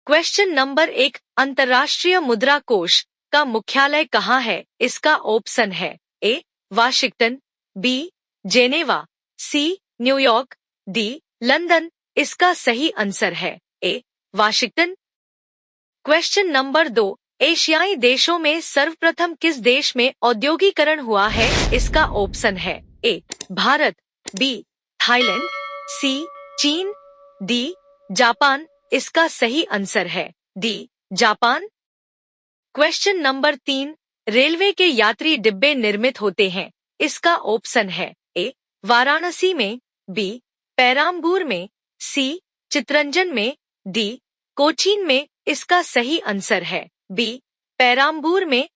Question number 1, अंतर्राष्ट्रीय मुद्रा कोष का मुख्यालय कहाँ है? इसका ऑप्शन है A Washington, B Geneva, C New York, D London. इसका सही आंसर है ए वाशिंगटन। क्वेश्चन नंबर 2, एशियाई देशों में सर्वप्रथम किस देश में औद्योगिकरण हुआ है? इसका ऑप्शन है ए भारत, बी थाईलैंड, सी चीन, डी जापान। इसका सही आंसर है D Japan. Question number 3, railway के यात्री डिब्बे निर्मित होते हैं। इसका ऑप्शन है ए वाराणसी में, बी पेराम्बूर में, सी चितरंजन में, डी कोचीन में। इसका सही आंसर है बी पेराम्बूर में।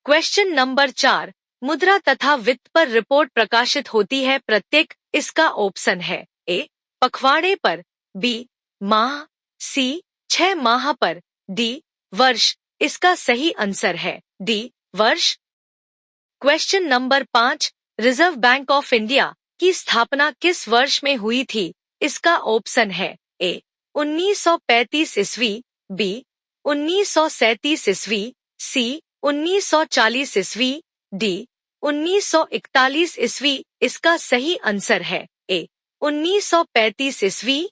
क्वेश्चन नंबर 4, मुद्रा तथा वित्त पर रिपोर्ट प्रकाशित होती है प्रत्येक। इसका ऑप्शन है ए पखवाड़े पर, बी माह, सी 6 माह पर, डी वर्ष। इसका सही आंसर है डी वर्ष। Question number 5, reserve bank of India की स्थापना किस वर्ष में हुई थी? इसका ऑप्शन है ए 1935 ईस्वी, बी 1937 ईस्वी, सी 1940 ईस्वी, डी 1941 ईस्वी। इसका सही आंसर है ए 1935 ईस्वी।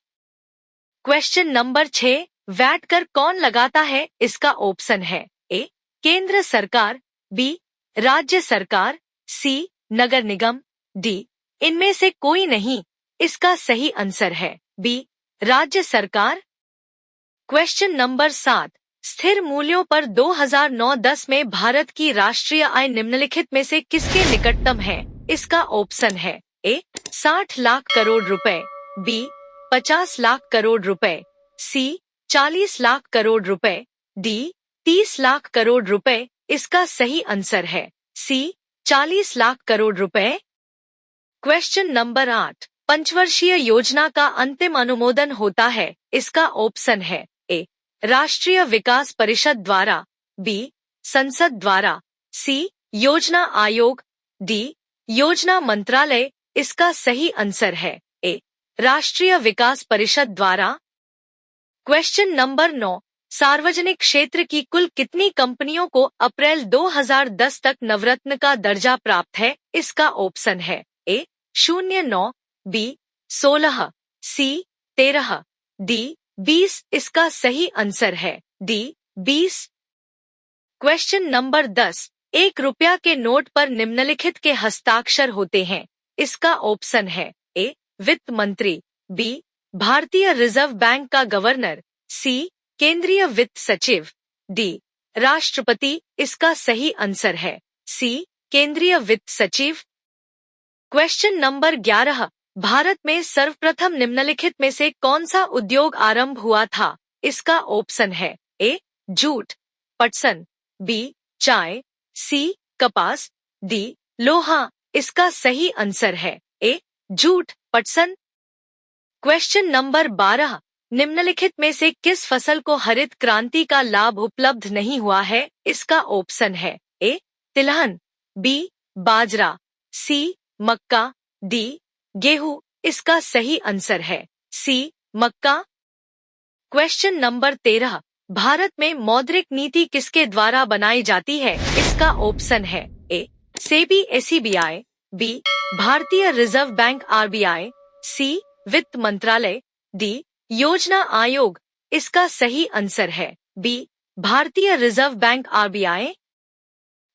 क्वेश्चन नंबर 6, वैट कर कौन लगाता है? इसका ऑप्शन है ए केंद्र सरकार, बी राज्य सरकार, सी नगर निगम, डी इनमें से कोई नहीं। इसका सही आंसर है बी राज्य सरकार। क्वेश्चन नंबर 7, स्थिर मूल्यों पर 2009-10 में भारत की राष्ट्रीय आय निम्नलिखित में से किसके निकटतम है? इसका ऑप्शन है ए 60 लाख करोड़ रुपए, बी 50 लाख करोड़ रुपए, सी 40 लाख करोड़ रुपए, डी 30 लाख करोड़ रुपए। इसका सही आंसर है सी 40 लाख करोड़ रुपए। क्वेश्चन नंबर 8, पंचवर्षीय योजना का अंतिम अनुमोदन होता है। इसका ऑप्शन है ए राष्ट्रीय विकास परिषद द्वारा, बी संसद द्वारा, सी योजना आयोग, डी योजना मंत्रालय। इसका सही आंसर है ए राष्ट्रीय विकास परिषद द्वारा। क्वेश्चन नंबर 9, सार्वजनिक क्षेत्र की कुल कितनी कंपनियों को अप्रैल 2010 तक नवरत्न का दर्जा प्राप्त है? इसका ऑप्शन है ए 09, बी 16, सी 13, डी 20। इसका सही आंसर है डी 20। क्वेश्चन नंबर 10, 1 रुपया के नोट पर निम्नलिखित के हस्ताक्षर होते हैं। इसका ऑप्शन है ए वित्त मंत्री, बी भारतीय रिजर्व बैंक का गवर्नर, सी केंद्रीय वित्त सचिव, डी राष्ट्रपति। इसका सही आंसर है सी केंद्रीय वित्त सचिव। क्वेश्चन नंबर 11, भारत में सर्वप्रथम निम्नलिखित में से कौन सा उद्योग आरंभ हुआ था? इसका ऑप्शन है ए जूट, पटसन, बी चाय, सी कपास, डी लोहा। इसका सही आंसर है ए जूट, पटसन। क्वेश्चन नंबर 12, निम्नलिखित में से किस फसल को हरित क्रांति का लाभ उपलब्ध नहीं हुआ है? इसका ऑप्शन है ए तिलहन, बी बाजरा, सी मक्का, डी गेहूं। इसका सही आंसर है सी मक्का। क्वेश्चन नंबर 13, भारत में मौद्रिक नीति किसके द्वारा बनाई जाती है? इसका ऑप्शन है ए सेबी एसीबीआई, बी भारतीय रिजर्व बैंक आरबीआई, सी वित्त मंत्रालय, डी योजना आयोग। इसका सही आंसर है बी भारतीय reserve bank RBI.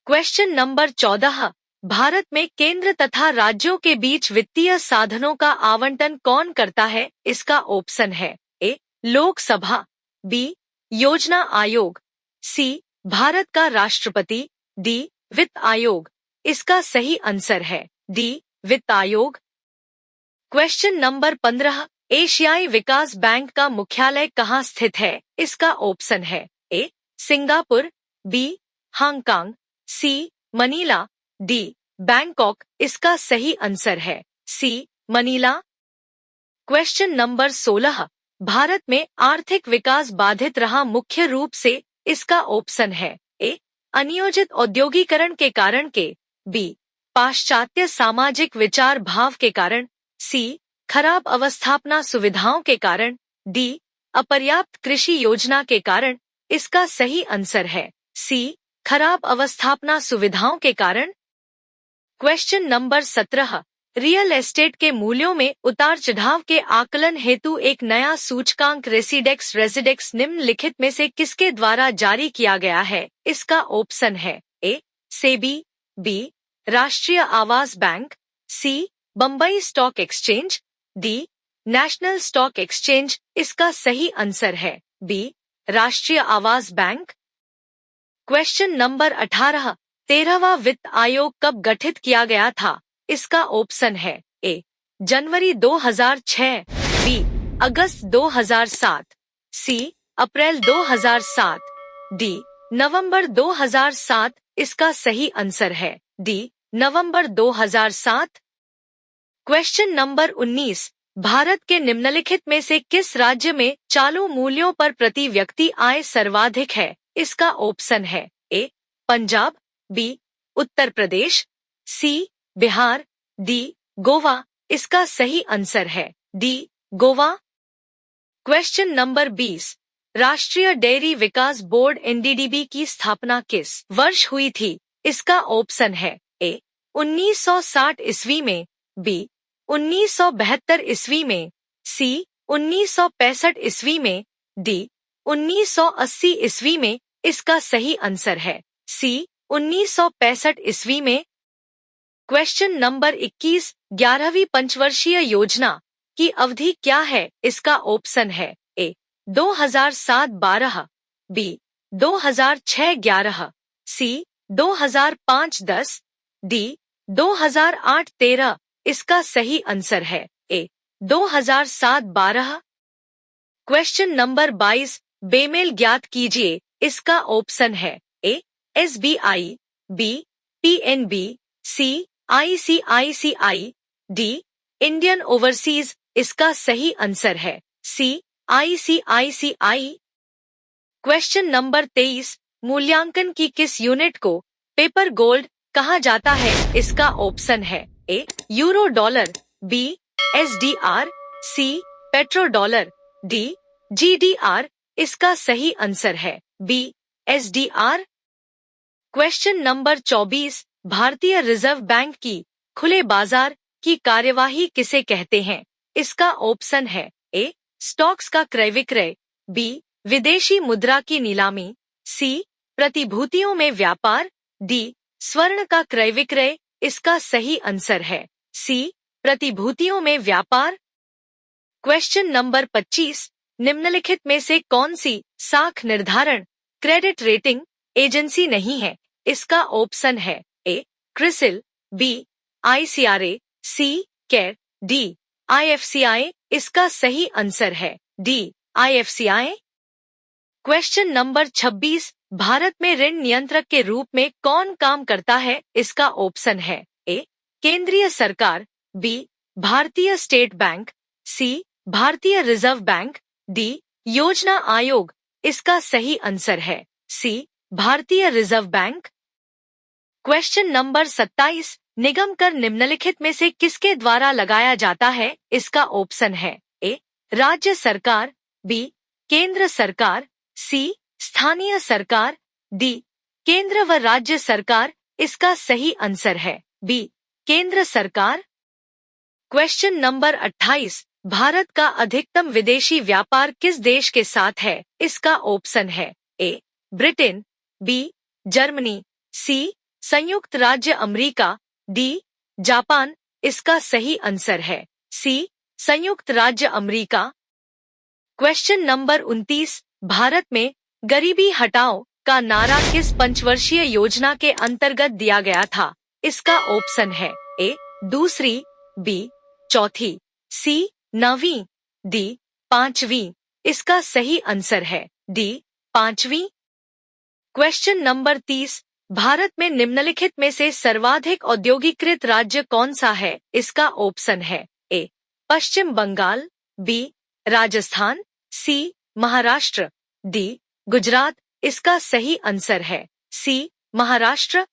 Question number 14, Bharat में केंद्र तथा राज्यों के बीच वित्तीय साधनों का आवंटन कौन करता है? इसका ऑप्शन है ए लोकसभा, बी योजना आयोग, सी भारत का राष्ट्रपति, डी वित्त आयोग। इसका सही आंसर है डी वित्त आयोग। क्वेश्चन नंबर 15, एशियाई विकास बैंक का मुख्यालय कहाँ स्थित है? इसका ऑप्शन है ए सिंगापुर, बी हांगकांग, सी मनीला, डी बैंकॉक। इसका सही आंसर है सी मनीला। क्वेश्चन नंबर 16, भारत में आर्थिक विकास बाधित रहा मुख्य रूप से। इसका ऑप्शन है ए अनियोजित औद्योगिकरण के कारण के, बी पाश्चात्य सामाजिक विचार भाव के कारण, सी खराब अवस्थापना सुविधाओं के कारण, डी अपर्याप्त कृषि योजना के कारण, इसका सही आंसर है सी, खराब अवस्थापना सुविधाओं के कारण। क्वेश्चन नंबर 17, रियल एस्टेट के मूल्यों में उतार चढ़ाव के आकलन हेतु एक नया सूचकांक रेसिडेक्स निम्नलिखित में से किसके द्वारा जारी किया गया है? इसका ऑप्शन है ए, SEBI, B, Rashtriya Awas bank, C, Bombay stock exchange, D, national stock exchange. इसका सही आंसर है B, Rashtriya Awas bank. Question number 18, 13वां वित्त आयोग कब गठित किया गया था? इसका ऑप्शन है ए, जनवरी 2006, बी, अगस्त 2007, सी, अप्रैल 2007, डी, नवंबर 2007। इसका सही आंसर है डी, नवंबर 2007। क्वेश्चन नंबर 19, भारत के निम्नलिखित में से किस राज्य में चालू मूल्यों पर प्रति व्यक्ति आय सर्वाधिक है? इसका ऑप्शन है ए, पंजाब, बी, उत्तर प्रदेश, सी, बिहार, डी, गोवा। इसका सही आंसर है डी, गोवा। क्वेश्चन नंबर 20, राष्ट्रीय डेयरी विकास बोर्ड एनडीडीबी की स्थापना किस वर्ष हुई थी? इसका ऑप्शन है ए, 1960 ईस्वी में, बी, 1972 ईस्वी में, सी, 1965 ईस्वी में, डी, 1980 ईस्वी में। इसका सही आंसर है सी, 1965 ईस्वी में। क्वेश्चन नंबर 21, 11वीं पंचवर्षीय योजना की अवधि क्या है? इसका ऑप्शन है ए, 2007-12, बी, 2006-11, सी, 2005-10, डी, 2008-13। इसका सही आंसर है ए, 2007-12। क्वेश्चन नंबर 22, बेमेल ज्ञात कीजिए। इसका ऑप्शन है ए, एसबीआई, बी, पीएनबी, सी, आईसीआईसीआई, डी, इंडियन ओवरसीज। इसका सही आंसर है सी, आईसीआईसीआई। क्वेश्चन नंबर 23, मूल्यांकन की किस यूनिट को पेपर गोल्ड कहा जाता है? इसका ऑप्शन है ए, यूरो डॉलर, बी, एसडीआर, सी, पेट्रो डॉलर, डी, जीडीआर। इसका सही आंसर है बी, एसडीआर। क्वेश्चन नंबर 24, भारतीय रिजर्व बैंक की खुले बाजार की कार्यवाही किसे कहते हैं? इसका ऑप्शन है ए, स्टॉक्स का क्रय विक्रय, बी, विदेशी मुद्रा की नीलामी, सी, प्रतिभूतियों में व्यापार, डी, स्वर्ण का क्रय विक्रय। इसका सही आंसर है सी, प्रतिभूतियों में व्यापार। क्वेश्चन नंबर 25, निम्नलिखित में से कौन सी साख निर्धारण क्रेडिट रेटिंग एजेंसी नहीं है? इसका ऑप्शन है ए, क्रिसिल, बी, आईसीआरए, सी, केयर, डी, आईएफसीआई। इसका सही आंसर है D, IFCI. Question number 26, Bharat में ऋण नियंत्रक के रूप में कौन काम करता है? इसका ऑप्शन है ए, केंद्रीय सरकार, बी, भारतीय स्टेट बैंक, सी, भारतीय रिजर्व बैंक, डी, योजना आयोग। इसका सही आंसर है सी, भारतीय रिजर्व बैंक। क्वेश्चन नंबर 27, निगम कर निम्नलिखित में से किसके द्वारा लगाया जाता है? इसका ऑप्शन है ए, राज्य सरकार, बी, केंद्र सरकार, सी, स्थानीय सरकार, डी, केंद्र व राज्य सरकार। इसका सही आंसर है बी, केंद्र सरकार। क्वेश्चन नंबर 28, भारत का अधिकतम विदेशी व्यापार किस देश के साथ है? इसका ऑप्शन है ए, ब्रिटेन, बी, जर्मनी, सी, संयुक्त राज्य अमेरिका, डी, जापान। इसका सही आंसर है सी, संयुक्त राज्य अमेरिका। क्वेश्चन नंबर 29, भारत में गरीबी हटाओ का नारा किस पंचवर्षीय योजना के अंतर्गत दिया गया था? इसका ऑप्शन है ए, दूसरी, बी, चौथी, सी, 9वीं, डी, 5वीं। इसका सही आंसर है डी, 5वीं। क्वेश्चन नंबर 30, भारत में निम्नलिखित में से सर्वाधिक औद्योगिकृत राज्य कौन सा है? इसका ऑप्शन है ए, पश्चिम बंगाल, बी, राजस्थान, सी, महाराष्ट्र, डी, गुजरात। इसका सही आंसर है सी, महाराष्ट्र।